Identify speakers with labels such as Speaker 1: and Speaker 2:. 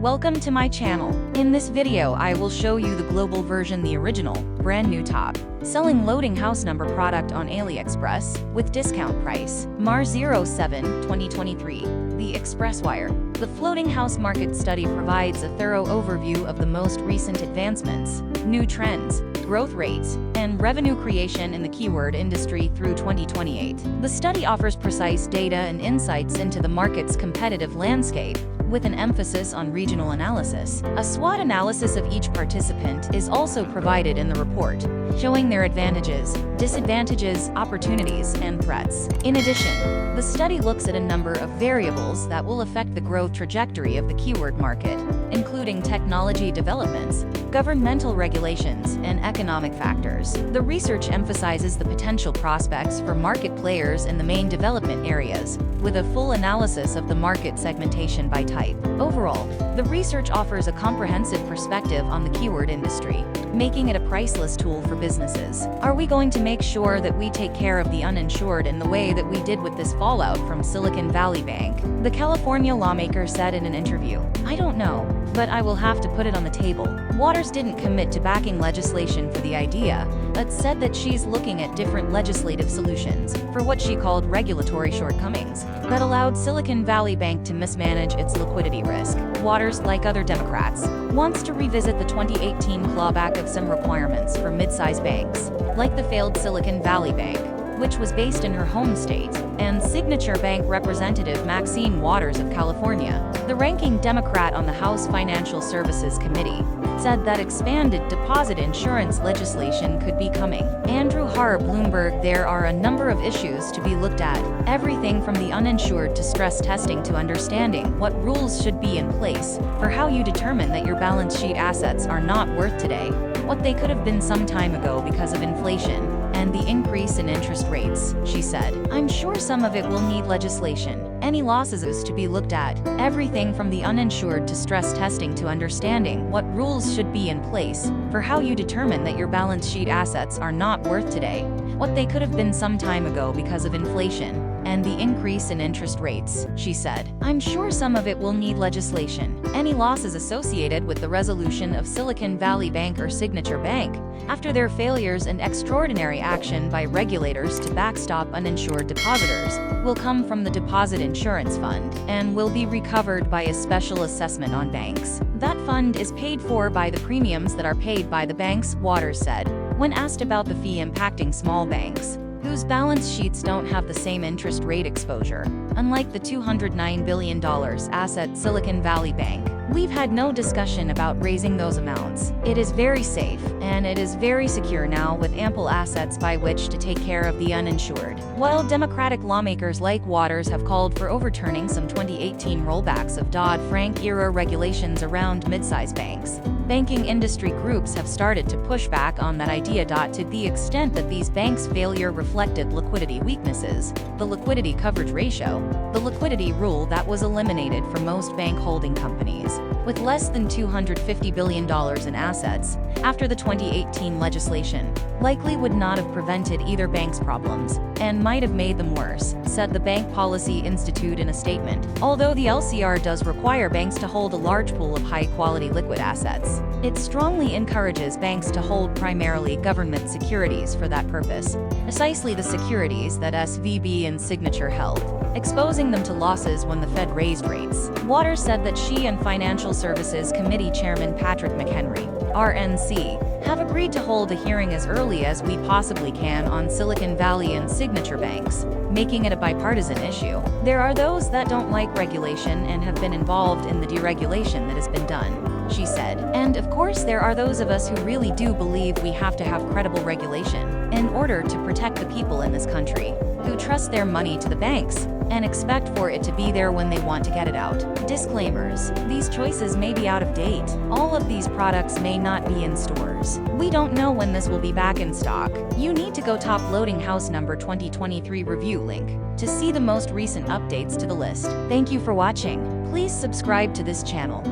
Speaker 1: Welcome to my channel. In this video I will show you the global version, the original, brand new top selling loading house number product on Aliexpress with discount price Mar 07 2023. The Express Wire. The floating house market study provides a thorough overview of the most recent advancements, new trends, growth rates, and revenue creation in the keyword industry through 2028. The study offers precise data and insights into the market's competitive landscape, with an emphasis on regional analysis. A SWOT analysis of each participant is also provided in the report, showing their advantages, disadvantages, opportunities, and threats. In addition, the study looks at a number of variables that will affect the growth trajectory of the keyword market, including technology developments, governmental regulations, and economic factors. The research emphasizes the potential prospects for market players in the main development areas, with a full analysis of the market segmentation by type. Overall, the research offers a comprehensive perspective on the keyword industry, making it a priceless tool for businesses. Are we going to make sure that we take care of the uninsured in the way that we did with this fallout from Silicon Valley Bank? The California lawmaker said in an interview, "I don't know, but I will have to put it on the table." Waters didn't commit to backing legislation for the idea, but said that she's looking at different legislative solutions for what she called regulatory shortcomings that allowed Silicon Valley Bank to mismanage its liquidity risk. Waters, like other Democrats, wants to revisit the 2018 clawback of some requirements for mid-sized banks, like the failed Silicon Valley Bank, which was based in her home state, and Signature Bank Representative Maxine Waters of California, the ranking Democrat on the House Financial Services Committee, said that expanded deposit insurance legislation could be coming. Andrew Har Bloomberg, there are a number of issues to be looked at, everything from the uninsured to stress testing to understanding what rules should be in place for how you determine that your balance sheet assets are not worth today what they could have been some time ago because of inflation and the increase in interest rates, she said. "I'm sure some of it will need legislation. Any losses is to be looked at, everything from the uninsured to stress testing to understanding what rules should be in place for how you determine that your balance sheet assets are not worth today what they could have been some time ago because of inflation and the increase in interest rates," she said. "I'm sure some of it will need legislation. Any losses associated with the resolution of Silicon Valley Bank or Signature Bank after their failures and extraordinary action by regulators to backstop uninsured depositors will come from the Deposit Insurance Fund and will be recovered by a special assessment on banks. That fund is paid for by the premiums that are paid by the banks," Waters said, when asked about the fee impacting small banks, whose balance sheets don't have the same interest rate exposure, unlike the $209 billion asset Silicon Valley Bank. "We've had no discussion about raising those amounts. It is very safe, and it is very secure now with ample assets by which to take care of the uninsured." While Democratic lawmakers like Waters have called for overturning some 2018 rollbacks of Dodd-Frank-era regulations around mid-sized banks, banking industry groups have started to push back on that idea. To the extent that these banks' failure reflected liquidity weaknesses, the liquidity coverage ratio, the liquidity rule that was eliminated for most bank holding companies, with less than $250 billion in assets after the 2018 legislation, likely would not have prevented either bank's problems and might have made them worse, said the Bank Policy Institute in a statement. Although the LCR does require banks to hold a large pool of high-quality liquid assets, it strongly encourages banks to hold primarily government securities for that purpose, precisely the securities that SVB and Signature held, exposing them to losses when the Fed raised rates. Waters said that she and Financial Services Committee Chairman Patrick McHenry, RNC, have agreed to hold a hearing as early as we possibly can on Silicon Valley and Signature banks, making it a bipartisan issue. "There are those that don't like regulation and have been involved in the deregulation that has been done," she said. "And of course there are those of us who really do believe we have to have credible regulation in order to protect the people in this country, who trust their money to the banks and expect for it to be there when they want to get it out." Disclaimers: these choices may be out of date. All of these products may not be in stores. We don't know when this will be back in stock. You need to go top loading house number 2023 review link to see the most recent updates to the list. Thank you for watching. Please subscribe to this channel.